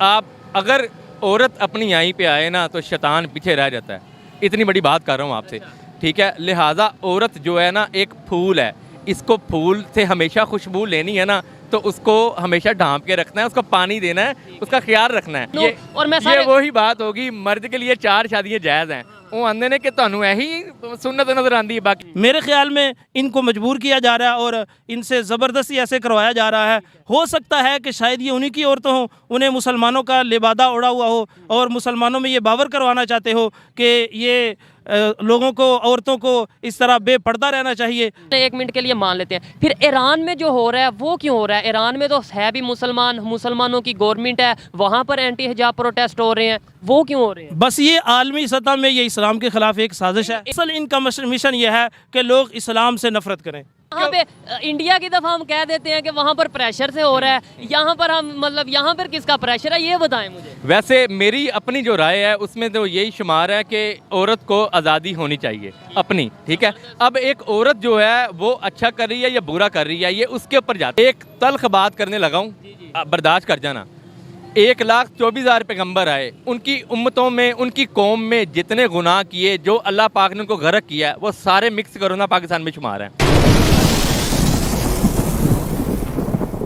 आप अगर औरत अपनी यहीं पे आए ना तो शैतान पीछे रह जाता है। इतनी बड़ी बात कर रहा हूँ आपसे, ठीक है। लिहाजा औरत जो है ना एक फूल है, इसको फूल से हमेशा खुशबू लेनी है ना तो उसको हमेशा ढांप के रखना है, उसको पानी देना है, उसका ख्याल रखना है। ये वही बात होगी, मर्द के लिए 4 शादियाँ जायज़ हैं। वो आंदे ने कि तुहानू यही सुन्नत नजर आती है। बाकी मेरे ख्याल में इनको मजबूर किया जा रहा है और इनसे ज़बरदस्ती ऐसे करवाया जा रहा है। हो सकता है कि शायद ये उन्हीं की औरतें हों, उन्हें मुसलमानों का लिबादा उड़ा हुआ हो और मुसलमानों में ये बावर करवाना चाहते हो कि ये लोगों को, औरतों को इस तरह बेपर्दा रहना चाहिए। 1 मिनट के लिए मान लेते हैं, फिर ईरान में जो हो रहा है वो क्यों हो रहा है? ईरान में तो है भी मुसलमानों की गवर्नमेंट है, वहाँ पर एंटी हिजाब प्रोटेस्ट हो रहे हैं, वो क्यों हो रहे हैं? बस ये आलमी सतह में ये इस्लाम के खिलाफ एक साजिश है। असल इनका मिशन ये है कि लोग इस्लाम से नफरत करें। यहाँ पे इंडिया की दफ़ा हम कह देते हैं कि वहाँ पर प्रेशर से हो रहा है, यहाँ पर हम मतलब यहाँ पर किसका प्रेशर है ये बताएं मुझे। वैसे मेरी अपनी जो राय है उसमें तो यही शुमार है कि औरत को आज़ादी होनी चाहिए अपनी, ठीक है। अब एक औरत जो है वो अच्छा कर रही है या बुरा कर रही है ये उसके ऊपर जाता है। एक तल्ख बात करने लगा हूँ, बर्दाश्त कर जाना। 1,24,000 पैगम्बर आए, उनकी उम्मतों में, उनकी कौम में जितने गुनाह किए, जो अल्लाह पाक ने उनको गर्क किया, वो सारे मिक्स करो ना पाकिस्तान में शुमार हैं।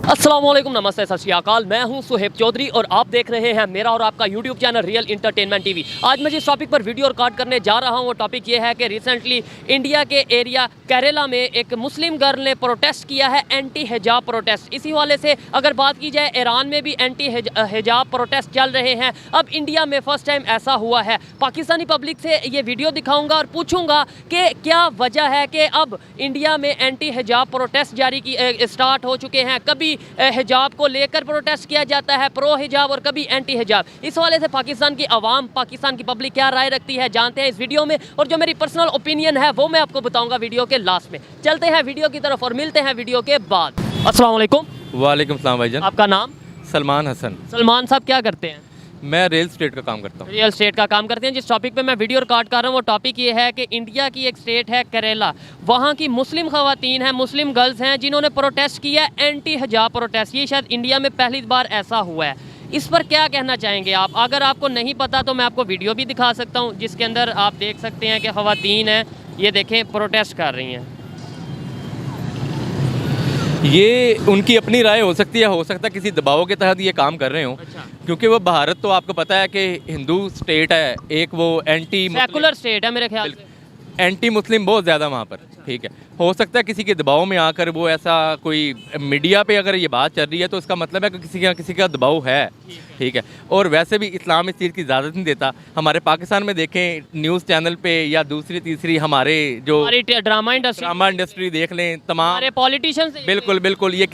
अस्सलाम वालेकुम, नमस्ते, सत श्री अकाल। मैं हूं सुहेब चौधरी और आप देख रहे हैं मेरा और आपका YouTube channel real entertainment TV. आज मैं जिस टॉपिक पर वीडियो रिकॉर्ड करने जा रहा हूं वो टॉपिक ये है कि रिसेंटली इंडिया के एरिया केरला में एक मुस्लिम गर्ल ने प्रोटेस्ट किया है, एंटी हिजाब प्रोटेस्ट। इसी वाले से अगर बात की जाए, ईरान में भी एंटी हिजाब प्रोटेस्ट चल रहे हैं। अब इंडिया में फ़र्स्ट टाइम ऐसा हुआ है। पाकिस्तानी पब्लिक से ये वीडियो दिखाऊँगा और पूछूँगा कि क्या वजह है कि अब इंडिया में एंटी हिजाब प्रोटेस्ट स्टार्ट हो चुके हैं। कभी हिजाब को लेकर प्रोटेस्ट किया जाता है, प्रो हिजाब, और कभी एंटी हिजाब। इस वाले से पाकिस्तान की आवाम, पाकिस्तान की पब्लिक क्या राय रखती है जानते हैं इस वीडियो में, और जो मेरी पर्सनल ओपिनियन है वो मैं आपको बताऊंगा वीडियो के लास्ट में। चलते हैं वीडियो की तरफ और मिलते हैं वीडियो के बाद। अस्सलाम वालेकुम। वालेकुम सलाम भाईजान। आपका नाम? सलमान हसन। सलमान साहब क्या करते हैं? मैं रियल स्टेट का काम करता हूँ। रियल स्टेट का काम करते हैं। जिस टॉपिक पे मैं वीडियो रिकॉर्ड कर रहा हूँ वो टॉपिक ये है कि इंडिया की एक स्टेट है केरला, वहाँ की मुस्लिम ख़वातीन हैं, मुस्लिम गर्ल्स हैं, जिन्होंने प्रोटेस्ट किया एंटी हिजाब प्रोटेस्ट। ये शायद इंडिया में पहली बार ऐसा हुआ है। इस पर क्या कहना चाहेंगे आप? अगर आपको नहीं पता तो मैं आपको वीडियो भी दिखा सकता हूँ जिसके अंदर आप देख सकते हैं कि ख़वातीन हैं, ये देखें, प्रोटेस्ट कर रही हैं। ये उनकी अपनी राय हो सकती है, हो सकता है किसी दबाव के तहत ये काम कर रहे हो। अच्छा। क्योंकि वो भारत तो आपको पता है कि हिंदू स्टेट है, एक वो एंटी सेकुलर स्टेट है मेरे ख्याल से। एंटी मुस्लिम बहुत ज़्यादा वहाँ पर, ठीक है। हो सकता है किसी के दबाव में आकर वो ऐसा, कोई मीडिया पे अगर ये बात चल रही है तो इसका मतलब है कि किसी का दबाव है, ठीक है। और वैसे भी इस्लाम इस चीज़ की इजाज़त नहीं देता। हमारे पाकिस्तान में देखें, न्यूज़ चैनल पे या दूसरी तीसरी हमारे जो ड्रामा इंडस्ट्री देख लें, तमाम पॉलिटिशियन, बिल्कुल बिल्कुल, ये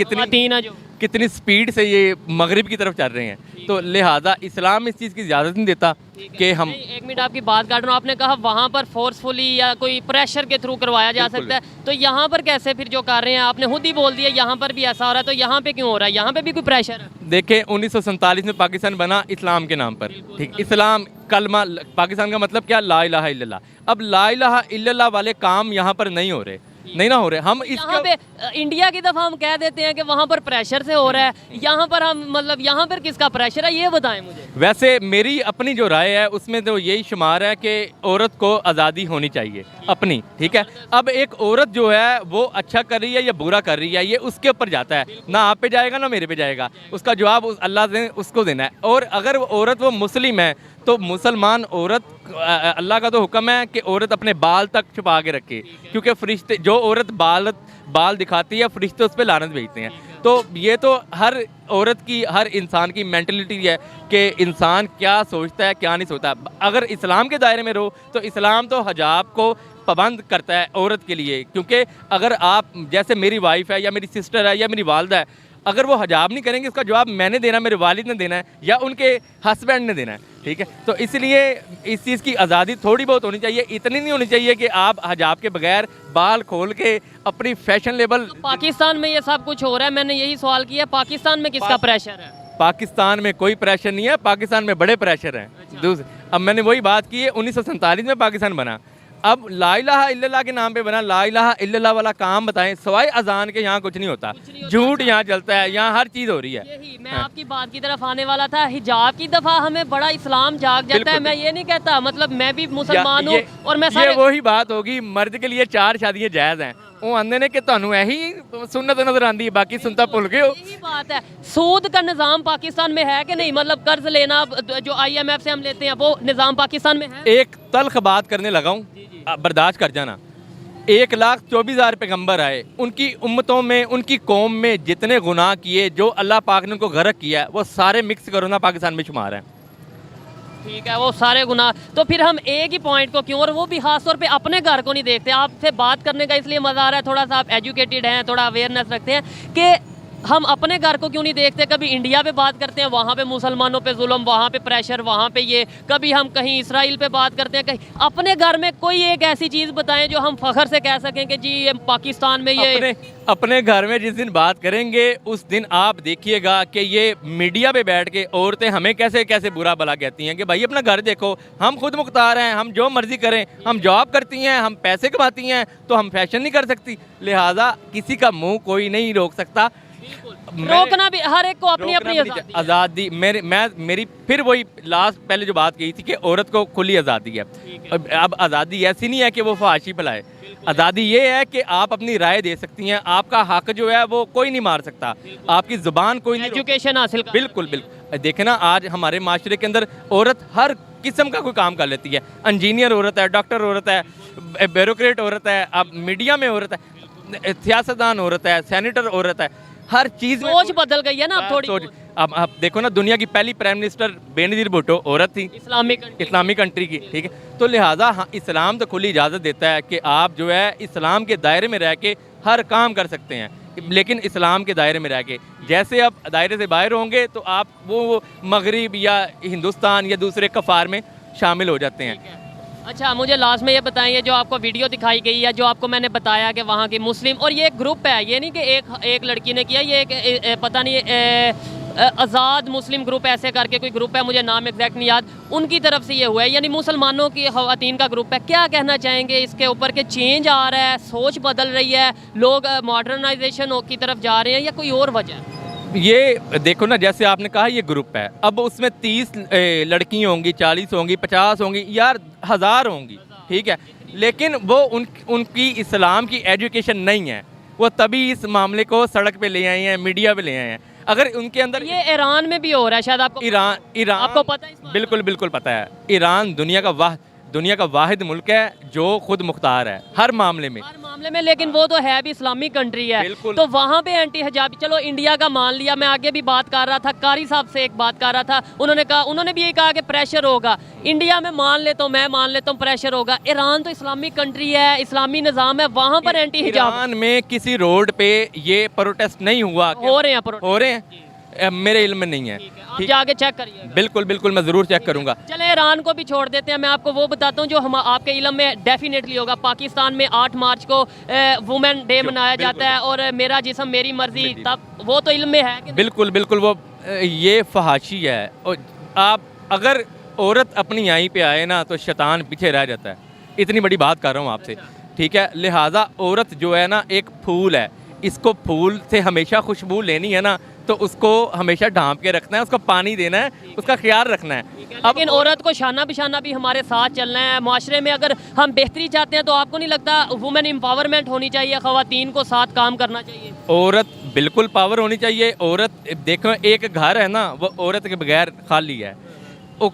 कितनी स्पीड से ये मगरिब की तरफ चल रहे हैं। तो लिहाजा इस्लाम इस चीज़ की इजाज़त नहीं देता कि हम। 1 मिनट आपकी बात काट रहा हूँ। आपने कहा वहाँ पर फोर्सफुली या कोई प्रेशर के थ्रू करवाया जा सकता है, तो यहाँ पर कैसे फिर जो कर रहे हैं? आपने खुद ही बोल दिया यहाँ पर भी ऐसा हो रहा है, तो यहाँ पे क्यों हो रहा है? यहाँ पे भी कोई प्रेशर है? देखें, 1947 में पाकिस्तान बना इस्लाम के नाम पर, ठीक। इस्लाम कलमा, पाकिस्तान का मतलब क्या? ला इलाहा इल्लल्लाह। अब ला इलाहा इल्लल्लाह वाले काम यहाँ पर नहीं हो रहे, नहीं ना हो रहे। हम यहाँ पे इंडिया की दफ़ा हम कह देते हैं कि वहाँ पर प्रेशर से हो रहा है, यहाँ पर हम मतलब यहाँ पर किसका प्रेशर है ये बताएं मुझे। वैसे मेरी अपनी जो राय है उसमें तो यही शुमार है कि औरत को आज़ादी होनी चाहिए अपनी, ठीक है। अब एक औरत जो है वो अच्छा कर रही है या बुरा कर रही है ये उसके ऊपर जाता है, ना आप पे जाएगा ना मेरे पे जाएगा। उसका जवाब अल्लाह ने उसको देना है। और अगर वो औरत वो मुस्लिम है तो मुसलमान औरत, अल्लाह का तो हुक्म है कि औरत अपने बाल तक छुपा के रखे, क्योंकि फरिश्ते, जो औरत बाल दिखाती है फरिश्ते उस पर लानत भेजते हैं। तो ये तो हर औरत की, हर इंसान की मेंटलिटी है कि इंसान क्या सोचता है क्या नहीं सोचता। अगर इस्लाम के दायरे में रहो तो इस्लाम तो हिजाब को पाबंद करता है औरत के लिए। क्योंकि अगर आप, जैसे मेरी वाइफ है या मेरी सिस्टर है या मेरी वालदा है, अगर वो हिजाब नहीं करेंगे इसका जवाब मैंने देना, मेरे वालिद ने देना है या उनके हस्बैंड ने देना है, ठीक है। तो इसलिए इस चीज़ की आज़ादी थोड़ी बहुत होनी चाहिए, इतनी नहीं होनी चाहिए कि आप हिजाब के बगैर बाल खोल के अपनी फैशन लेवल। पाकिस्तान में ये सब कुछ हो रहा है, मैंने यही सवाल किया, पाकिस्तान में किसका प्रेशर है? पाकिस्तान में कोई प्रेशर नहीं है, पाकिस्तान में बड़े प्रेशर हैं। अब मैंने वही बात की है, 1947 में पाकिस्तान बना। अब ला इलाहा इल्लल्लाह के नाम पे बना ला इलाहा इल्लल्लाह वाला काम बताएं, सवाए अजान के यहाँ कुछ नहीं होता, झूठ यहाँ चलता है, यहाँ हर चीज़ हो रही है। यही मैं आपकी बात की तरफ आने वाला था। हिजाब की दफा हमें बड़ा इस्लाम जाग जाता है। मैं ये नहीं कहता, मतलब मैं भी मुसलमान हूँ और मैं ये वही बात होगी, मर्द के लिए 4 शादियाँ जायज़ हैं। वो आंदे ने कि ਤੁਹਾਨੂੰ ਇਹੀ सुन्नत नजर आती है, बाकी सुनता भूल गए हो। यही बात है। सूद का निज़ाम पाकिस्तान में है कि नहीं? मतलब कर्ज लेना जो IMF से हम लेते हैं वो निज़ाम पाकिस्तान में है? एक तल्ख बात करने लगा हूँ, बर्दाश्त कर जाना। 1,24,000 पैगंबर आए, उनकी उम्मतों में, उनकी कौम में जितने गुनाह किए, जो अल्लाह पाक ने उनको गर्क किया, वो सारे मिक्स करो ना पाकिस्तान में शुमार हैं। ठीक है, वो सारे गुनाह। तो फिर हम एक ही पॉइंट को क्यों, और वो भी खास तौर पे अपने घर को नहीं देखते। आपसे बात करने का इसलिए मज़ा आ रहा है, थोड़ा सा आप एजुकेटेड हैं, थोड़ा अवेयरनेस रखते हैं कि हम अपने घर को क्यों नहीं देखते। कभी इंडिया पे बात करते हैं, वहाँ पे मुसलमानों पे जुल्म, वहाँ पे प्रेशर, वहाँ पे ये, कभी हम कहीं इसराइल पे बात करते हैं, कहीं अपने घर में कोई एक ऐसी चीज़ बताएं जो हम फख्र से कह सकें कि जी ये पाकिस्तान में ये। अपने घर में जिस दिन बात करेंगे उस दिन आप देखिएगा कि ये मीडिया पे बैठ के औरतें हमें कैसे कैसे बुरा भला कहती हैं कि भाई अपना घर देखो, हम खुद मुख्तार हैं, हम जो मर्जी करें, हम जॉब करती हैं, हम पैसे कमाती हैं, तो हम फैशन नहीं कर सकती। लिहाजा किसी का मुंह कोई नहीं रोक सकता। रोकना भी हर एक को अपनी अपनी आज़ादी। मेरी फिर वही लास्ट पहले जो बात कही थी कि औरत को खुली आज़ादी है। अब आज़ादी ऐसी नहीं है कि वो फहाशी फैलाए। आज़ादी ये है कि आप अपनी राय दे सकती हैं, आपका हक जो है वो कोई नहीं मार सकता, आपकी ज़ुबान कोई नहीं। एजुकेशन हासिल कर। बिल्कुल बिल्कुल। देखें ना, आज हमारे माशरे के अंदर औरत हर किस्म का कोई काम कर लेती है। इंजीनियर औरत है, डॉक्टर औरत है, ब्यूरोक्रेट औरत है, अब मीडिया में औरत है, सियासतदान औरत है, सेनेटर औरत है, हर चीज़ में सोच बदल गई है ना अब थोड़ी। अब आप देखो ना, दुनिया की पहली प्राइम मिनिस्टर बेनज़ीर भुट्टो औरत थी, इस्लामिक कंट्री की। ठीक है, तो लिहाजा हाँ, इस्लाम तो खुली इजाज़त देता है कि आप जो है इस्लाम के दायरे में रह के हर काम कर सकते हैं, लेकिन इस्लाम के दायरे में रह के। जैसे आप दायरे से बाहर होंगे तो आप वो मगरिब या हिंदुस्तान या दूसरे कफ़ार में शामिल हो जाते हैं। अच्छा, मुझे लास्ट में ये बताइए, जो आपको वीडियो दिखाई गई है, जो आपको मैंने बताया कि वहाँ की मुस्लिम, और ये एक ग्रुप है, ये नहीं कि एक लड़की ने किया, ये एक पता नहीं आज़ाद मुस्लिम ग्रुप ऐसे करके कोई ग्रुप है, मुझे नाम एग्जैक्ट नहीं याद, उनकी तरफ से ये हुआ है, यानी मुसलमानों की ख़वातीन का ग्रुप है। क्या कहना चाहेंगे इसके ऊपर कि चेंज आ रहा है, सोच बदल रही है, लोग मॉडर्नाइजेशन की तरफ जा रहे हैं, या कोई और वजह है? ये देखो ना, जैसे आपने कहा ये ग्रुप है, अब उसमें 30 लड़की होंगी, 40 होंगी, 50 होंगी, यार 1000 होंगी, ठीक है, लेकिन वो उनकी इस्लाम की एजुकेशन नहीं है। वो तभी इस मामले को सड़क पे ले आए हैं, मीडिया पे ले आए हैं। अगर उनके अंदर, ये ईरान में भी हो रहा है शायद, आपको ईरान आपको पता है? बिल्कुल बिल्कुल पता है। ईरान दुनिया का वाहिद मुल्क है जो खुद मुख्तार है हर मामले में। लेकिन वो तो है भी इस्लामिक कंट्री है, तो वहाँ पे एंटी हिजाबी। चलो इंडिया का मान लिया, मैं आगे भी बात कर रहा था, कारी साहब से एक बात कर रहा था, उन्होंने भी ये कहा कि प्रेशर होगा। इंडिया में मान लेता हूँ, मैं मान लेता हूँ प्रेशर होगा। ईरान तो इस्लामिक कंट्री है, इस्लामी निज़ाम है, वहाँ पर एंटी हिजाब। ईरान में किसी रोड पे ये प्रोटेस्ट नहीं हुआ। हो रहे हैं मेरे इल्म में नहीं है। आप जाके चेक करिए। बिल्कुल बिल्कुल, मैं ज़रूर चेक करूंगा। चले ईरान को भी छोड़ देते हैं, मैं आपको वो बताता हूँ जो हम आपके इल्म में डेफिनेटली होगा। पाकिस्तान में 8 मार्च को वुमेन डे मनाया जाता है, और मेरा जिस्म मेरी मर्जी, तब वो तो इल्म में है। बिल्कुल बिल्कुल, वो ये फहाशी है। और आप अगर औरत अपनी आई पे आए ना तो शैतान पीछे रह जाता है। इतनी बड़ी बात कर रहा हूँ आपसे, ठीक है। लिहाजा औरत जो है ना एक फूल है, इसको फूल से हमेशा खुशबू लेनी है ना, तो उसको हमेशा ढांप के रखना है, उसको पानी देना है, उसका ख्याल रखना है। लेकिन औरत को शाना बिशाना भी हमारे साथ चलना है। माशरे में अगर हम बेहतरी चाहते हैं तो आपको नहीं लगता वुमेन एम्पावरमेंट होनी चाहिए, ख़वातीन को साथ काम करना चाहिए? औरत बिल्कुल पावर होनी चाहिए। औरत देखो, एक घर है ना, वो औरत के बगैर खाली है। वो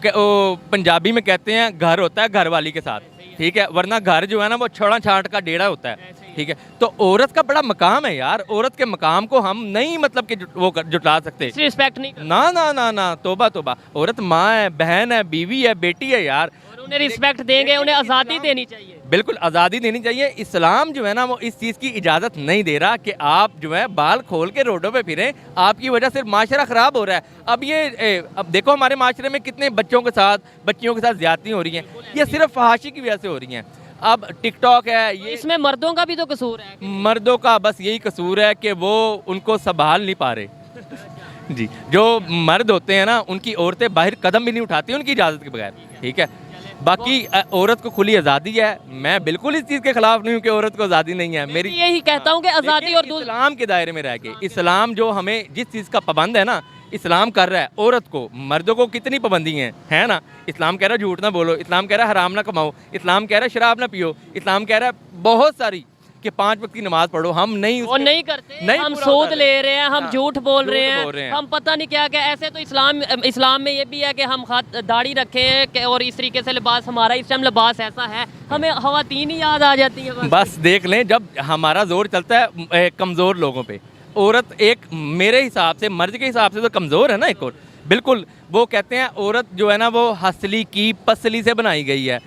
पंजाबी में कहते हैं घर होता है घर वाली के साथ, ठीक है, वरना घर जो है ना वो छोड़ा छाट का डेढ़ा होता है, ठीक है। तो औरत का बड़ा मकाम है यार, औरत के मकाम को हम नहीं मतलब कि वो जुटा सकते, रिस्पेक्ट नहीं। ना ना ना ना, तोबा तोबा। औरत माँ है, बहन है, बीवी है, बेटी है यार, उन्हें रिस्पेक्ट देंगे, उन्हें आज़ादी देनी चाहिए। बिल्कुल आज़ादी देनी चाहिए। इस्लाम जो है ना वो इस चीज़ की इजाज़त नहीं दे रहा कि आप जो है बाल खोल के रोडों पे फिरें, आपकी वजह से माशरा ख़राब हो रहा है। अब देखो हमारे माशरे में कितने बच्चियों के साथ ज़्यादती हो रही हैं, ये सिर्फ फहाशी की वजह से हो रही हैं। अब टिकटॉक है, ये इसमें मर्दों का भी तो कसूर है। मर्दों का बस यही कसूर है कि वो उनको संभाल नहीं पा रहे जी। जो मर्द होते हैं ना, उनकी औरतें बाहर कदम भी नहीं उठाती उनकी इजाज़त के बगैर, ठीक है। बाकी औरत को खुली आज़ादी है, मैं बिल्कुल इस चीज़ के खिलाफ नहीं हूँ कि औरत को आज़ादी नहीं है। मेरी यही कहता हूँ कि आज़ादी और इस्लाम के दायरे में रह के, इस्लाम जो हमें जिस चीज़ का पाबंद है ना, इस्लाम कर रहा है औरत को, मर्दों को कितनी पाबंदी है ना। इस्लाम कह रहा है झूठ ना बोलो, इस्लाम कह रहा है हराम ना कमाओ, इस्लाम कह रहा है शराब ना पियो, इस्लाम कह रहा है बहुत सारी कि 5 वक्त की नमाज पढ़ो। हम नहीं वो नहीं करते, नहीं हम पूरा सूद उतारे। ले रहे हैं, हम हाँ, झूठ बोल रहे बोल हैं, हम पता नहीं क्या क्या। ऐसे तो इस्लाम में ये भी है कि हम दाढ़ी रखें और इस तरीके से लिबास, हमारा इस टाइम लिबास ऐसा है, हमें खवातीन ही याद आ जाती है। बस देख लें, जब हमारा जोर चलता है कमज़ोर लोगों पे, औरत एक मेरे हिसाब से, मर्द के हिसाब से तो कमज़ोर है ना एक और। बिल्कुल, वो कहते हैं औरत जो है ना वो हसली की पसली से बनाई गई है,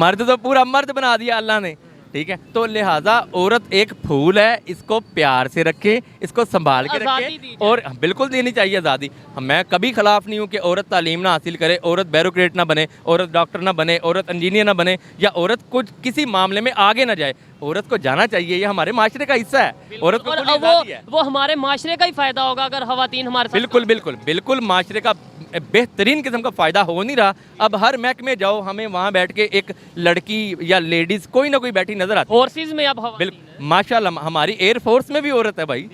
मर्द तो पूरा मर्द बना दिया अल्लाह ने, ठीक है। तो लिहाजा औरत एक फूल है, इसको प्यार से रखें, इसको संभाल के रखें, और बिल्कुल देनी चाहिए आज़ादी। मैं कभी खिलाफ नहीं हूँ कि औरत तालीम ना हासिल करे, औरत ब्यूरोक्रेट ना बने, औरत डॉक्टर ना बने, औरत इंजीनियर ना बने, या औरत कुछ किसी मामले में आगे ना जाए। औरत को जाना चाहिए, ये हमारे माशरे का हिस्सा है। औरत को खुली आज़ादी है। वो हमारे माशरे का ही फायदा होगा अगर खवातीन हमारे साथ। बिल्कुल बिल्कुल बिल्कुल, माशरे का बेहतरीन किस्म का फ़ायदा हो नहीं रहा। अब हर महकमे जाओ, हमें वहाँ बैठ के एक लड़की या लेडीज़ कोई ना कोई बैठी नजर आती है। फोर्सेस में अब बिल्कुल माशाल्लाह, हमारी एयर फोर्स में भी औरत है भाई।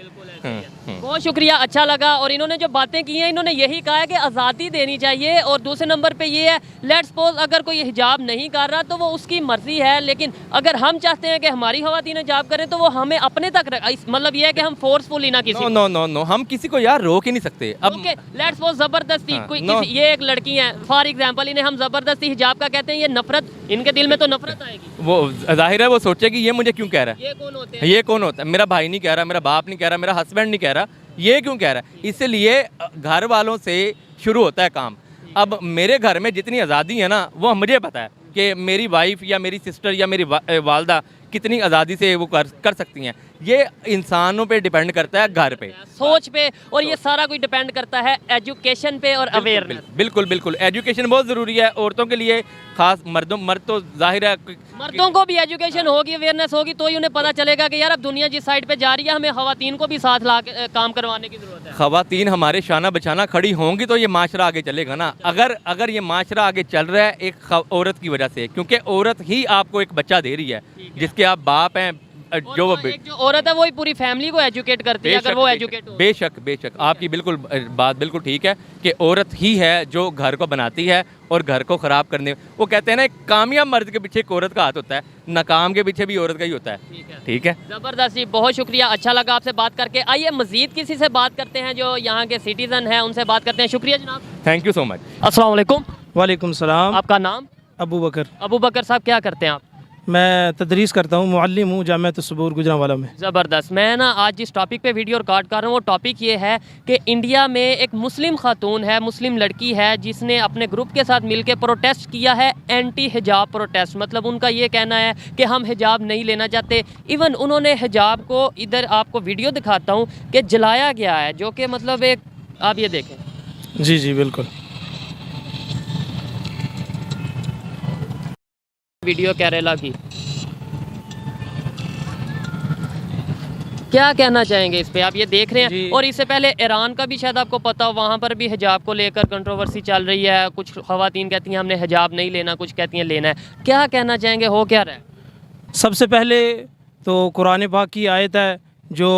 बहुत शुक्रिया, अच्छा लगा। और इन्होंने जो बातें की हैं, इन्होंने यही कहा है कि आज़ादी देनी चाहिए। और दूसरे नंबर पे ये है, लेट्स सपोज अगर कोई हिजाब नहीं कर रहा तो वो उसकी मर्जी है, लेकिन अगर हम चाहते हैं कि हमारी खवातीन हिजाब करें तो वो हमें अपने तक मतलब ये है कि हम फोर्सफुली ना किसी नो नो नो, हम किसी को यार रोक ही नहीं सकते। अब लेट्स सपोज ज़बरदस्ती कोई no. ये एक लड़की है फॉर एग्जांपल, इन्हें हम ज़बरदस्ती हिजाब का कहते हैं, ये नफरत, इनके दिल में तो नफरत आएगी। वो जाहिर है वो सोचेगी ये मुझे क्यों कह रहा है, ये कौन होते हैं? ये कौन होता है, मेरा भाई नहीं कह रहा, मेरा बाप नहीं कह रहा, मेरा हस्बैंड नहीं कह रहा, ये क्यों कह रहा है। इसलिए घर वालों से शुरू होता है काम। अब मेरे घर में जितनी आज़ादी है ना, वो मुझे पता है कि मेरी वाइफ या मेरी सिस्टर या मेरी वालदा कितनी आज़ादी से वो कर सकती हैं। ये इंसानों पे डिपेंड करता है, घर पे, सोच पे, और ये सारा कुछ डिपेंड करता है एजुकेशन पे और अवेयरनेस। बिल्कुल बिल्कुल, एजुकेशन बहुत ज़रूरी है औरतों के लिए, खास मर्द तो जाहिर है मर्दों को भी एजुकेशन होगी, अवेयरनेस होगी, तो ही उन्हें पता चलेगा कि यार अब दुनिया जिस साइड पे जा रही है, हमें खवातीन को भी साथ ला के काम करवाने की जरूरत है। खवातीन हमारे शाना बचाना खड़ी होंगी तो ये माशरा आगे चलेगा ना। अगर ये माशरा आगे चल रहा है एक औरत की वजह से, क्योंकि औरत ही आपको एक बच्चा दे रही है जिसके आप बाप हैं, जो एक जो औरत है वही पूरी फैमिली को एजुकेट करती है, अगर वो एजुकेट हो। बेशक आपकी बिल्कुल बात बिल्कुल ठीक है कि औरत ही है जो घर को बनाती है और घर को ख़राब करने, वो कहते हैं ना, एक कामयाब मर्द के पीछे एक औरत का हाथ होता है, नाकाम के पीछे भी औरत का ही होता है। ठीक है, ज़बरदस्त जी, बहुत शुक्रिया, अच्छा लगा आपसे बात करके। आइए मज़ीद किसी से बात करते हैं जो यहाँ के सिटीज़न हैं, उनसे बात करते हैं। शुक्रिया जनाब, थैंक यू सो मच। अस्सलाम वालेकुम। वालेकुम सलाम। आपका नाम? अबू बकर। अबू बकर साहब, क्या करते हैं आप? मैं तदरीस करता हूँ, मुअल्लिम हूँ जामिअत सुबूर गुजरांवाला में। ज़बरदस्त। मैं ना आज जिस टॉपिक पे वीडियो रिकॉर्ड कर रहा हूँ वो टॉपिक ये है कि इंडिया में एक मुस्लिम खातून है, मुस्लिम लड़की है, जिसने अपने ग्रुप के साथ मिलकर प्रोटेस्ट किया है, एंटी हिजाब प्रोटेस्ट। मतलब उनका ये कहना है कि हम हिजाब नहीं लेना चाहते। इवन उन्होंने हिजाब को, इधर आपको वीडियो दिखाता हूँ, कि जलाया गया है, जो कि मतलब एक, आप ये देखें। जी जी बिल्कुल। वीडियो केरला की, क्या कहना चाहेंगे इस पे? आप ये देख रहे हैं। और इससे पहले ईरान का भी शायद आपको पता हो, वहाँ पर भी हिजाब को लेकर कंट्रोवर्सी चल रही है। कुछ खवातीन कहती हैं हमने हिजाब नहीं लेना, कुछ कहती हैं लेना है। क्या कहना चाहेंगे, हो क्या रहा है? सबसे पहले तो कुरान पाक की आयत है जो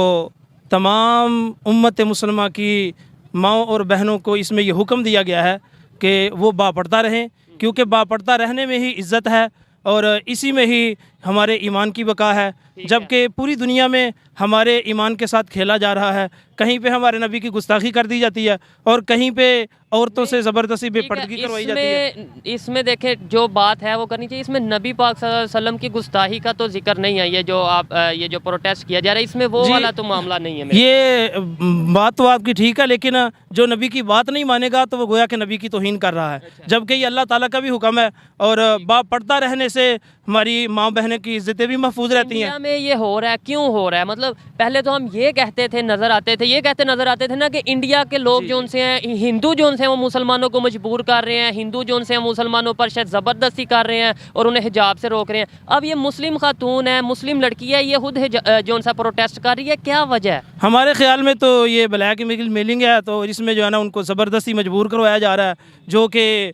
तमाम उम्मत मुसलमा की माओं और बहनों को इसमें ये हुक्म दिया गया है कि वो बापड़ता रहें, क्योंकि बापड़ता रहने में ही इज़्ज़त है और इसी में ही हमारे ईमान की बका है। जबकि पूरी दुनिया में हमारे ईमान के साथ खेला जा रहा है। कहीं पे हमारे नबी की गुस्ताखी कर दी जाती है और कहीं पे औरतों से ज़बरदस्ती बेपर्दगी करवाई जाती है। इसमें देखें जो बात है वो करनी चाहिए। इसमें नबी पाक सल्लल्लाहु अलैहि वसल्लम की गुस्ताखी का तो जिक्र नहीं है। ये जो आप ये जो प्रोटेस्ट किया जा रहा है, इसमें वो वाला तो मामला नहीं है। ये बात तो आपकी ठीक है, लेकिन जो नबी की बात नहीं मानेगा तो वो गोया कि नबी की तौहीन कर रहा है। जबकि ये अल्लाह ताला का भी हुक्म है और बाप पढ़ता रहने से हमारी माँ बहनें की इज्जतें भी महफूज रहती हैं। में ये हो रहा है, क्यों हो रहा है? मतलब पहले तो हम ये कहते थे, नजर आते थे, ये कहते नजर आते थे ना कि इंडिया के लोग जो उनसे हैं, हिंदू जो उनसे हैं वो मुसलमानों को मजबूर कर रहे हैं, हिंदू जो उनसे हैं मुसलमानों पर शायद ज़बरदस्ती कर रहे हैं और उन्हें हिजाब से रोक रहे हैं। अब ये मुस्लिम खातून है, मुस्लिम लड़की है, ये खुद जो उनसा प्रोटेस्ट कर रही है, क्या वजह है? हमारे ख्याल में तो ये ब्लैक मेलिंग है, तो इसमें जो है ना उनको ज़बरदस्ती मजबूर करवाया जा रहा है, जो कि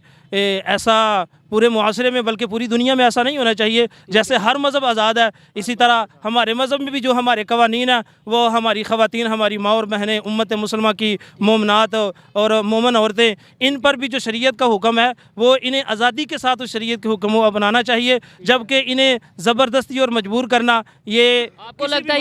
ऐसा पूरे मुआशरे में बल्कि पूरी दुनिया में ऐसा नहीं होना चाहिए। जैसे हर मज़हब आज़ाद है, इसी तरह हमारे मज़हब में भी जो हमारे कवानीन हैं वो हमारी ख़वातीन, हमारी माँ और बहनें, उम्मत मुसलमा की मोमनात और मोमन औरतें, इन पर भी जो शरीयत का हुक्म है वो इन्हें आज़ादी के साथ उस शरीयत के हुक्म को अपनाना चाहिए, जबकि इन्हें ज़बरदस्ती और मजबूर करना ये आपको लगता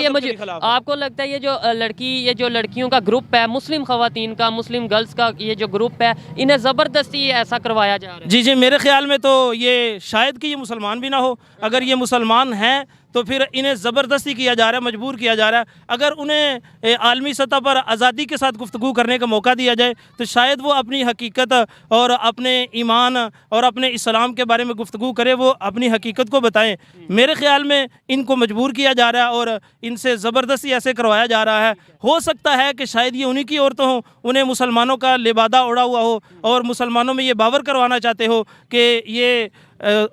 है ये जो लड़कियों का ग्रुप है, मुस्लिम ख़वातीन का, मुस्लिम गर्ल्स का ये जो ग्रुप है, इन्हें ज़बरदस्ती ऐसा करवाया जा रहा है? जी, मेरे ख्याल में तो ये शायद कि ये मुसलमान भी ना हो। अगर ये मुसलमान हैं तो फिर इन्हें ज़बरदस्ती किया जा रहा है, मजबूर किया जा रहा है। अगर उन्हें आलमी सतह पर आज़ादी के साथ गुफ्तगू करने का मौका दिया जाए तो शायद वो अपनी हकीकत और अपने ईमान और अपने इस्लाम के बारे में गुफ्तगू करे, वो अपनी हकीकत को बताएं। मेरे ख्याल में इनको मजबूर किया जा रहा है और इनसे ज़बरदस्ती ऐसे करवाया जा रहा है। हो सकता है कि शायद ये उन्हीं की औरतें हों, उन्हें मुसलमानों का लिबादा उड़ा हुआ हो और मुसलमानों में ये बावर करवाना चाहते हो कि ये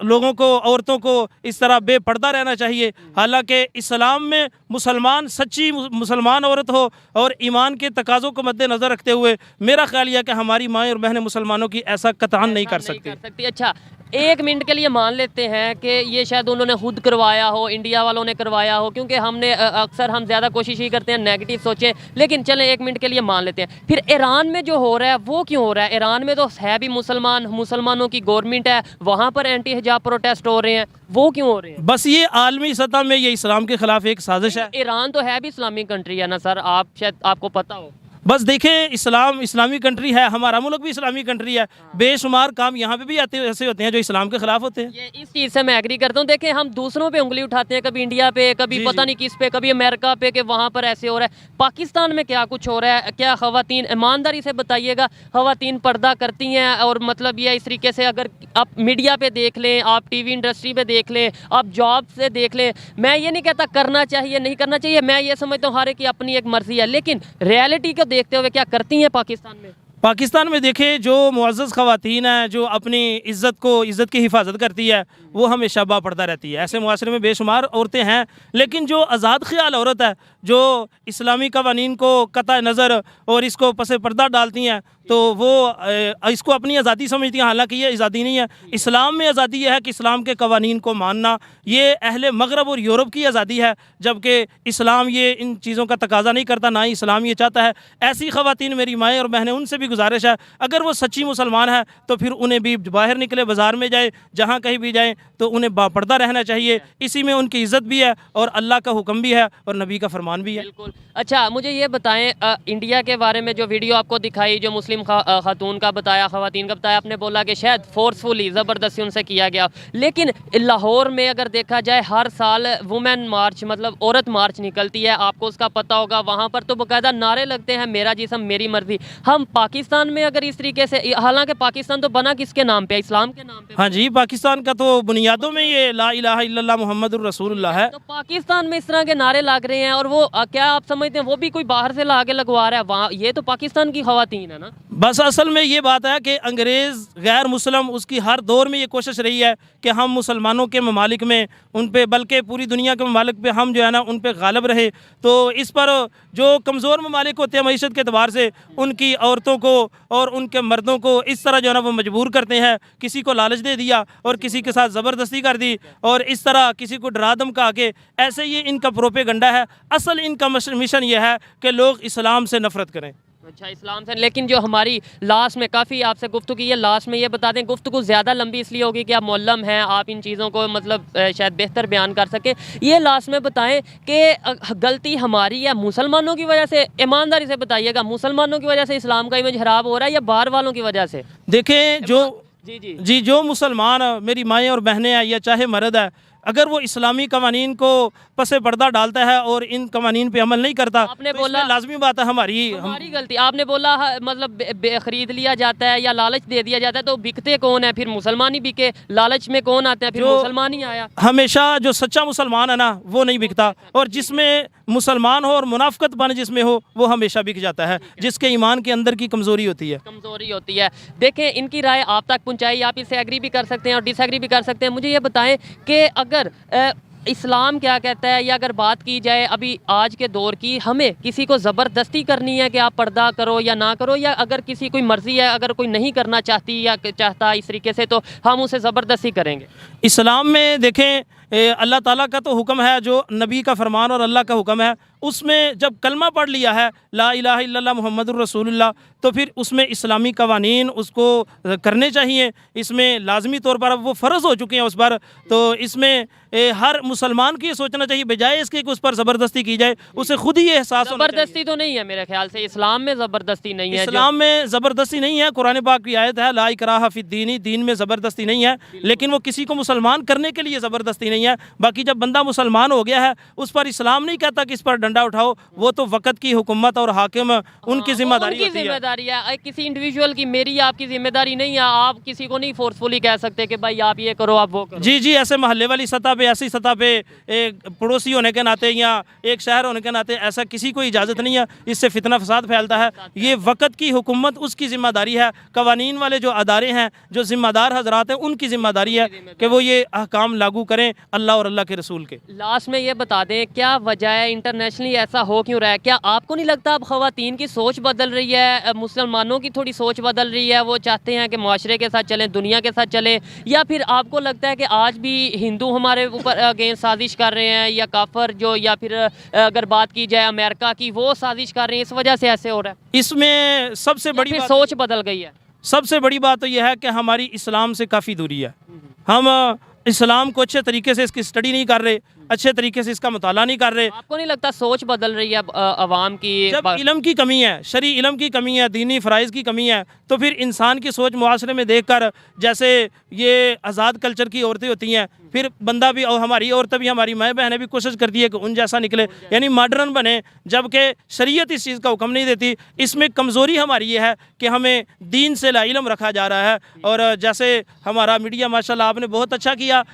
लोगों को, औरतों को इस तरह बेपर्दा रहना चाहिए। हालांकि इस्लाम में मुसलमान, सच्ची मुसलमान औरत हो और ईमान के तकाज़ों को मद्देनज़र रखते हुए मेरा ख्याल यह कि हमारी माएँ और बहनें मुसलमानों की ऐसा कतई नहीं कर सकती। अच्छा, एक मिनट के लिए मान लेते हैं कि ये शायद उन्होंने खुद करवाया हो, इंडिया वालों ने करवाया हो, क्योंकि हमने अक्सर हम ज़्यादा कोशिश ही करते हैं नेगेटिव सोचें, लेकिन चलें एक मिनट के लिए मान लेते हैं। फिर ईरान में जो हो रहा है वो क्यों हो रहा है? ईरान में तो है भी मुसलमानों की गवर्नमेंट है, वहाँ पर एंटी हिजाब प्रोटेस्ट हो रहे हैं, वो क्यों हो रहे हैं? बस ये आलमी सतह में ये इस्लाम के ख़िलाफ़ एक साजिश है। ईरान तो है भी इस्लामिक कंट्री है ना सर, आप शायद आपको पता हो। बस देखें, इस्लामी कंट्री है, हमारा मुल्क भी इस्लामी कंट्री है। बेशुमार काम यहाँ पे भी आते ऐसे होते हैं जो इस्लाम के खिलाफ होते हैं। ये इस चीज़ से मैं एग्री करता हूँ। देखें, हम दूसरों पे उंगली उठाते हैं, कभी इंडिया पे, कभी पता नहीं किस पे, कभी अमेरिका पे, कि वहाँ पर ऐसे हो रहा है। पाकिस्तान में क्या कुछ हो रहा है? क्या ख़वातीन, ईमानदारी से बताइएगा, ख़वातीन पर्दा करती हैं? और मतलब ये इस तरीके से अगर आप मीडिया पे देख लें, आप टीवी इंडस्ट्री पे देख लें, आप जॉब से देख लें, मैं ये नहीं कहता करना चाहिए नहीं करना चाहिए, मैं ये समझता हूँ हर एक की अपनी एक मर्जी है, लेकिन रियलिटी को देखते हुए क्या करती हैं पाकिस्तान में देखें, जो मुअज़्ज़ज़ ख़वातीन हैं, जो अपनी इज़्ज़त की हिफाजत करती है, वो हमेशा बापर्दा रहती है। ऐसे मुआशरे में बेशुमार औरतें हैं, लेकिन जो आज़ाद ख़याल औरत है, जो इस्लामी क़वानीन को कतई नज़र और इसको पसे पर्दा डालती हैं, तो वो इसको अपनी आज़ादी समझती हैं। हालांकि ये आज़ादी नहीं है। इस्लाम में आज़ादी यह है कि इस्लाम के क़वानीन को मानना, ये अहले मगरब और यूरोप की आज़ादी है, जबकि इस्लाम ये इन चीज़ों का तकाज़ा नहीं करता, ना ही इस्लाम ये चाहता है। ऐसी ख़वातीन मेरी माएँ और बहनें, उनसे भी गुजारिश है, अगर वो सच्ची मुसलमान है तो फिर उन्हें भी बाहर निकले, बाज़ार में जाए, जहाँ कहीं भी जाएँ तो उन्हें बापर्दा रहना चाहिए। इसी में उनकी इज़्ज़त भी है और अल्लाह का हुक्म भी है और नबी का फरमान भी है। बिल्कुल। अच्छा, मुझे ये बताएं, इंडिया के बारे में जो वीडियो आपको दिखाई, जो मुस्लिम खातून का बताया, ख़वातीन का बताया, आपने बोला कि शायद फोर्सफुली ज़बरदस्ती उनसे किया गया, लेकिन लाहौर में अगर देखा जाए हर साल वुमेन मार्च, मतलब औरत मार्च निकलती है, आपको उसका पता होगा। वहाँ पर तो बाकायदा नारे लगते हैं, मेरा जिस्म मेरी मर्जी। हम पाकिस्तान में अगर इस तरीके से, हालांकि पाकिस्तान तो बना किसके नाम पे? इस्लाम के नाम पे। हाँ जी, पाकिस्तान का तो बुनियादों में ये ला इलाहा इल्लल्लाह मुहम्मदुर रसूलुल्लाह है। तो पाकिस्तान में इस तरह के नारे लग रहे हैं, और वो क्या आप समझते हैं वो भी कोई बाहर से ला के लगवा रहा है? वहाँ ये तो पाकिस्तान की ख़वातीन है ना। बस असल में ये बात है कि अंग्रेज़, गैर मुस्लिम, उसकी हर दौर में ये कोशिश रही है कि हम मुसलमानों के ममालिक में उन पे, बल्कि पूरी दुनिया के ममालिक पे हम जो है ना उन पे गालिब रहे। तो इस पर जो कमज़ोर ममालिक होते हैं मईशत के अतबार से, उनकी औरतों को और उनके मर्दों को इस तरह जो है ना वो मजबूर करते हैं। किसी को लालच दे दिया और किसी के साथ ज़बरदस्ती कर दी और इस तरह किसी को डरा धमका के, ऐसे ये इनका प्रोपेगंडा है। असल इनका मिशन ये है कि लोग इस्लाम से नफ़रत करें। अच्छा, इस्लाम से। लेकिन जो हमारी लास्ट में काफ़ी आपसे गुफ्तगू की है, लास्ट में ये बता दें, गुफ्तगू ज़्यादा लंबी इसलिए होगी कि आप मौलम हैं, आप इन चीज़ों को मतलब शायद बेहतर बयान कर सके। ये लास्ट में बताएं कि गलती हमारी है मुसलमानों की वजह से? ईमानदारी से बताइएगा, मुसलमानों की वजह से इस्लाम का इमेज खराब हो रहा है या बाहर वालों की वजह से? देखें, जी जो मुसलमान मेरी माएँ और बहनें हैं या चाहे मर्द है, अगर वो इस्लामी कवानीन को पसे पर्दा डालता है और इन कवानीन पे अमल नहीं करता, आपने तो बोला लाजमी बात है हमारी गलती। आपने बोला मतलब खरीद लिया जाता है या लालच दे दिया जाता है, तो बिकते कौन है? फिर मुसलमान ही बिके। लालच में कौन आता है? फिर मुसलमान ही आया। हमेशा जो सच्चा मुसलमान है ना वो नहीं बिकता, और जिसमें मुसलमान हो और मुनाफकत बन जिसमें हो वो हमेशा बिक जाता है, जिसके ईमान के अंदर की कमज़ोरी होती है। देखें, इनकी राय आप तक पहुँचाई, आप इससे एग्री भी कर सकते हैं और डिसएग्री भी कर सकते हैं। मुझे ये बताएं कि अगर इस्लाम क्या कहता है, या अगर बात की जाए अभी आज के दौर की, हमें किसी को ज़बरदस्ती करनी है कि आप पर्दा करो या ना करो, या अगर किसी कोई मर्ज़ी है, अगर कोई नहीं करना चाहती या चाहता इस तरीके से, तो हम उसे ज़बरदस्ती करेंगे? इस्लाम में देखें, अल्लाह ताला का तो हुक्म है, जो नबी का फरमान और अल्लाह का हुक्म है, उसमें जब कलमा पढ़ लिया है ला इलाहा इल्लल्लाह मुहम्मदुर रसूलुल्लाह, तो फिर उसमें इस्लामी कवानीन उसको करने चाहिए। इसमें लाजमी तौर पर अब वो फ़र्ज़ हो चुके हैं उस पर, तो इसमें हर मुसलमान को ये सोचना चाहिए, बजाय इसके कि उस पर ज़बरदस्ती की जाए, उसे खुद ही ये एहसास होना चाहिए। ज़बरदस्ती तो नहीं है मेरे ख्याल से, इस्लाम में ज़बरदस्ती नहीं है। इस्लाम में ज़बरदस्ती नहीं है, कुरान पाक की आयत है ला इकराहा फिद्दीन, दीन में ज़बरदस्ती नहीं है, लेकिन वो किसी को मुसलमान करने के लिए ज़बरदस्ती नहीं है। बाकी जब बंदा मुसलमान हो गया है, उस पर इस्लाम नहीं कहता कि इस पर डंडा उठाओ, वो तो वक़्त की हुकूमत और हाकिम उनकी जिम्मेदारी होती है। जिम्मेदारी है किसी इंडिविजुअल की, मेरी आपकी जिम्मेदारी नहीं है। आप किसी को नहीं फोर्सफुली कह सकते कि भाई आप ये करो, आप वो करो। जी जी, ऐसे मोहल्ले वाली सतह पे, ऐसी सतह पे एक पड़ोसी होने के नाते या एक शहर होने के नाते ऐसा किसी को इजाज़त नहीं है, इससे फितना फसाद फैलता है। ये वक़्त की हुकूमत उसकी ज़िम्मेदारी है, कवानीन वाले जो अदारे हैं, जो ज़िम्मेदार हजरात हैं, उनकी ज़िम्मेदारी है कि वो ये अहकाम लागू करें अल्लाह और अल्लाह के रसूल के। लास्ट में ये बता दें, क्या वजह है इंटरनेशनली ऐसा हो क्यों रहा है? क्या आपको नहीं लगता अब ख़वातीन की सोच बदल रही है, मुसलमानों की थोड़ी सोच बदल रही है, वो चाहते हैं कि मुआशरे के साथ चलें, दुनिया के साथ चलें, या फिर आपको लगता है कि आज भी हिंदू हमारे ऊपर अगेंस्ट साजिश कर रहे हैं, या काफर जो, या फिर अगर बात की जाए अमेरिका की, वो साजिश कर रहे हैं, इस वजह से ऐसे हो रहा है? इसमें सबसे बड़ी बात, सोच बदल गई है? सबसे बड़ी बात तो यह है कि हमारी इस्लाम से काफ़ी दूरी है। हम इस्लाम को अच्छे तरीके से इसकी स्टडी नहीं कर रहे, अच्छे तरीके से इसका मुताला नहीं कर रहे। आपको नहीं लगता सोच बदल रही है अवाम की? जब इल्म की कमी है, शरी इल्म की कमी है, दीनी फ़राइज़ की कमी है, तो फिर इंसान की सोच मुआशरे में देखकर, जैसे ये आज़ाद कल्चर की औरतें होती हैं, फिर बंदा भी और हमारी औरतें भी, हमारी माएँ बहनें भी कोशिश करती है कि उन जैसा निकले, यानी मॉडर्न बने, जबकि शरीयत इस चीज़ का हुक्म नहीं देती। इसमें कमज़ोरी हमारी ये है कि हमें दीन से ला इल्म रखा जा रहा है। और जैसे हमारा मीडिया माशाल्लाह आपने बहुत अच्छा किया,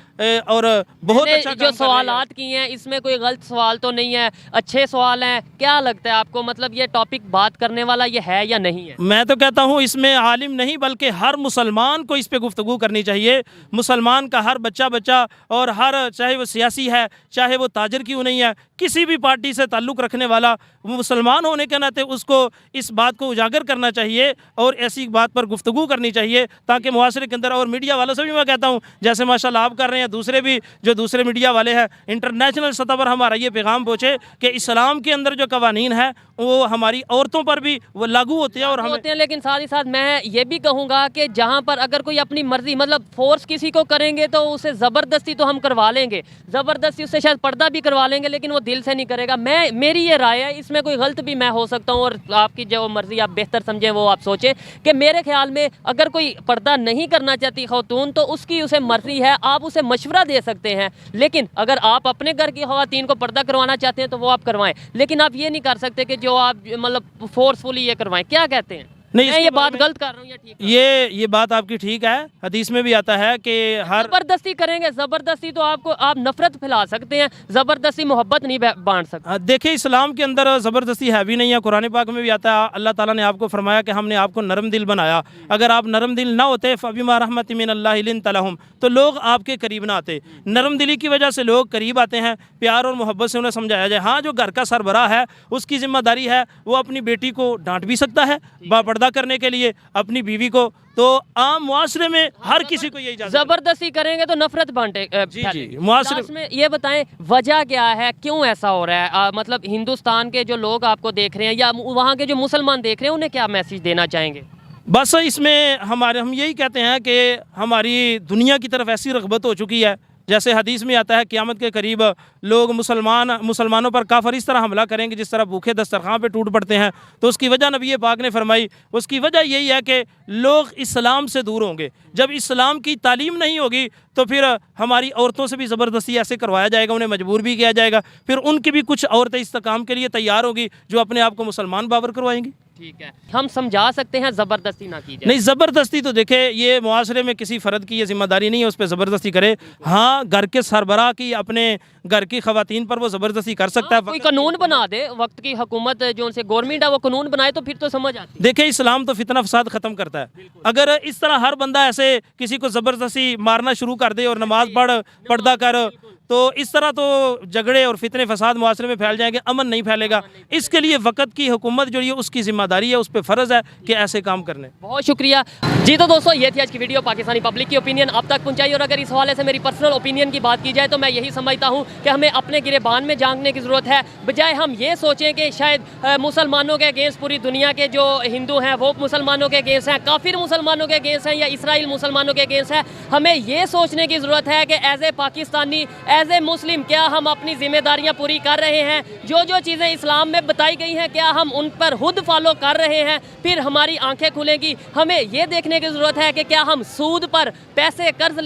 और बहुत अच्छा जो सवालात किए हैं, इसमें कोई गलत सवाल तो नहीं है, अच्छे सवाल हैं। क्या लगता है आपको, मतलब ये टॉपिक बात करने वाला ये है या नहीं है? मैं तो कहता हूँ इसमें आलिम नहीं बल्कि हर मुसलमान को इस पे गुफ्तगू करनी चाहिए। मुसलमान का हर बच्चा और हर, चाहे वो सियासी है, चाहे वो ताजर क्यों नहीं है, किसी भी पार्टी से ताल्लुक़ रखने वाला, मुसलमान होने के नाते उसको इस बात को उजागर करना चाहिए और ऐसी बात पर गुफ्तगू करनी चाहिए, ताकि मुआशरे के अंदर, और मीडिया वालों से भी मैं कहता हूँ, जैसे माशाल्लाह आप कर रहे हैं, दूसरे भी जो दूसरे मीडिया वाले हैं, इंटरनेशनल सतह पर हमारा ये पैगाम पहुँचे कि इस्लाम के अंदर जो कवानीन है वो हमारी औरतों पर भी वो लागू होते हैं और हम होते हैं। लेकिन साथ ही साथ मैं ये भी कहूँगा कि जहाँ पर अगर कोई अपनी मर्जी, मतलब फोर्स किसी को करेंगे तो उसे ज़बरदस्ती तो हम करवा लेंगे, ज़बरदस्ती उससे शायद पर्दा भी करवा लेंगे, लेकिन वो दिल से नहीं करेगा। मेरी ये राय है, इसमें कोई गलत भी मैं हो सकता हूँ, और आपकी जो मर्जी आप बेहतर समझें वो आप सोचें, कि मेरे ख्याल में अगर कोई पर्दा नहीं करना चाहती खवातून, तो उसकी उसे मर्जी है, आप उसे मशवरा दे सकते हैं। लेकिन अगर आप अपने घर की खवातीन को पर्दा करवाना चाहते हैं तो वो आप करवाएं, लेकिन आप ये नहीं कर सकते कि जो आप मतलब फोर्सफुली ये करवाएं। क्या कहते हैं? नहीं, मैं ये बात गलत कर रहा हूँ या ठीक है? ये बात आपकी ठीक है। हदीस में भी आता है कि हर जबरदस्ती करेंगे, जबरदस्ती तो आपको, आप नफरत फैला सकते हैं, जबरदस्ती मोहब्बत नहीं बांट सकते। देखिए, इस्लाम के अंदर ज़बरदस्ती है भी नहीं है। कुरान पाक में भी आता है, अल्लाह ताला ने आपको फरमाया कि हमने आपको नरम दिल बनाया। अगर आप नरम दिल ना होते, फ़बिमा रहमतिन मिनल्लाहि लिन्त लहुम, तो लोग आपके करीब ना आते। नरम दिली की वजह से लोग करीब आते हैं, प्यार और मोहब्बत से उन्हें समझाया जाए। हाँ, जो घर का सरबराह है उसकी जिम्मेदारी है, वो अपनी बेटी को डांट भी सकता है बापर्दा करने के लिए, अपनी बीवी को। तो आम मुआशरे में हर किसी को यही इजाज़त। जबरदस्ती करेंगे तो नफरत बांटे। जी, मुआशरे में ये बताएं वजह क्या है, क्यों ऐसा हो रहा है? मतलब हिंदुस्तान के जो लोग आपको देख रहे हैं या वहाँ के जो मुसलमान देख रहे हैं, उन्हें क्या मैसेज देना चाहेंगे? बस इसमें हम यही कहते हैं कि हमारी दुनिया की तरफ ऐसी रग़बत हो चुकी है, जैसे हदीस में आता है क़यामत के करीब लोग मुसलमानों पर काफिर इस तरह हमला करेंगे जिस तरह भूखे दस्तरखान पे टूट पड़ते हैं। तो उसकी वजह नबी पाक ने फरमाई, उसकी वजह यही है कि लोग इस्लाम से दूर होंगे। जब इस्लाम की तालीम नहीं होगी तो फिर हमारी औरतों से भी ज़बरदस्ती ऐसे करवाया जाएगा, उन्हें मजबूर भी किया जाएगा। फिर उनकी भी कुछ औरतें इस काम के लिए तैयार होगी जो अपने आप को मुसलमान बावर करवाएंगी। ठीक है, हम समझा सकते हैं ज़बरदस्ती ना की जाए। नहीं, ज़बरदस्ती तो देखे, ये मुआशरे में किसी फ़र्द की ये जिम्मेदारी नहीं है उस पर ज़बरदस्ती करे। हाँ, घर के सरबराह की अपने घर की ख़वातीन पर वो ज़बरदस्ती कर सकता है। कोई कानून बना दे, वक्त की हुकूमत जो उनसे गवर्नमेंट है वो कानून बनाए तो फिर तो समझ आती है। देखिए, इस्लाम तो फितना फसाद ख़त्म करता है। अगर इस तरह हर बंदा ऐसे किसी को ज़बरदस्ती मारना शुरू कर दे और नमाज पढ़, पर्दा कर, तो इस तरह तो झगड़े और फितने फसाद मुआशरे में फैल जाएंगे, अमन नहीं फैलेगा। इसके लिए वक्त की हुकूमत जो है उसकी जिम्मेदारी है, उस पर फ़र्ज़ है कि ऐसे काम करने। बहुत शुक्रिया जी। तो दोस्तों ये थी आज की वीडियो, पाकिस्तानी पब्लिक की ओपिनियन आप तक पहुंचाई। और अगर इस हवाले से मेरी पर्सनल ओपिनियन की बात की जाए तो मैं यही समझता हूं कि हमें अपने गिरेबान में झांकने की ज़रूरत है, बजाय हम ये सोचें कि शायद मुसलमानों के अगेंस्ट पूरी दुनिया के जो हिंदू हैं वो मुसलमानों के अगेंस्ट हैं, काफिर मुसलमानों के अगेंस्ट हैं या इसराइल मुसलमानों के अगेंस्ट है। हमें ये सोचने की ज़रूरत है कि as a Pakistani, as a Muslim, क्या हम अपनी जिम्मेदारियां पूरी कर रहे हैं? जो जो चीज़ें इस्लाम में बताई गई हैं क्या हम उन पर खुद फॉलो कर रहे हैं? फिर हमारी आंखें खुलेंगी। हमें ये देखने की ज़रूरत है कि क्या हम सूद पर पैसे कर्ज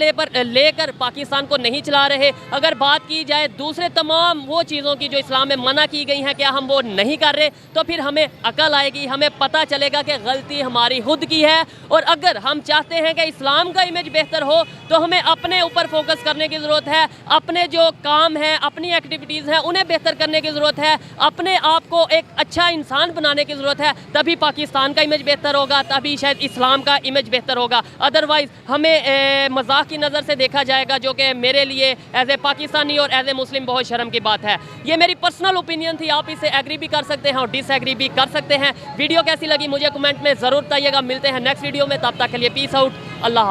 लेकर पाकिस्तान को नहीं चला रहे। अगर बात की जाए दूसरे तमाम वो चीज़ों की जो इस्लाम में मना की गई हैं, क्या हम वो नहीं कर रहे, तो फिर हमें अकल आएगी, हमें पता चलेगा कि गलती हमारी खुद की है। और अगर हम चाहते हैं कि इस्लाम का इमेज बेहतर हो तो हमें अपने ऊपर फोकस करने की ज़रूरत है, अपने जो काम हैं, अपनी एक्टिविटीज़ हैं उन्हें बेहतर करने की ज़रूरत है, अपने आप को एक अच्छा इंसान बनाने की ज़रूरत है। तभी पाकिस्तान का इमेज बेहतर होगा, तभी शायद इस्लाम का इमेज बेहतर होगा। अदरवाइज़ हमें मजाक की नज़र से देखा जाएगा, जो कि मेरे लिए एज ए पाकिस्तानी और एज ए मुस्लिम बहुत शर्म की बात है। ये मेरी पर्सनल ओपिनियन थी, आप इसे एग्री भी कर सकते हैं और डिसएग्री भी कर सकते हैं। वीडियो कैसी लगी मुझे कमेंट में ज़रूर बताइएगा। मिलते हैं नेक्स्ट वीडियो में, तब तक के लिए पीस आउट, अल्लाह हाफ़िज़।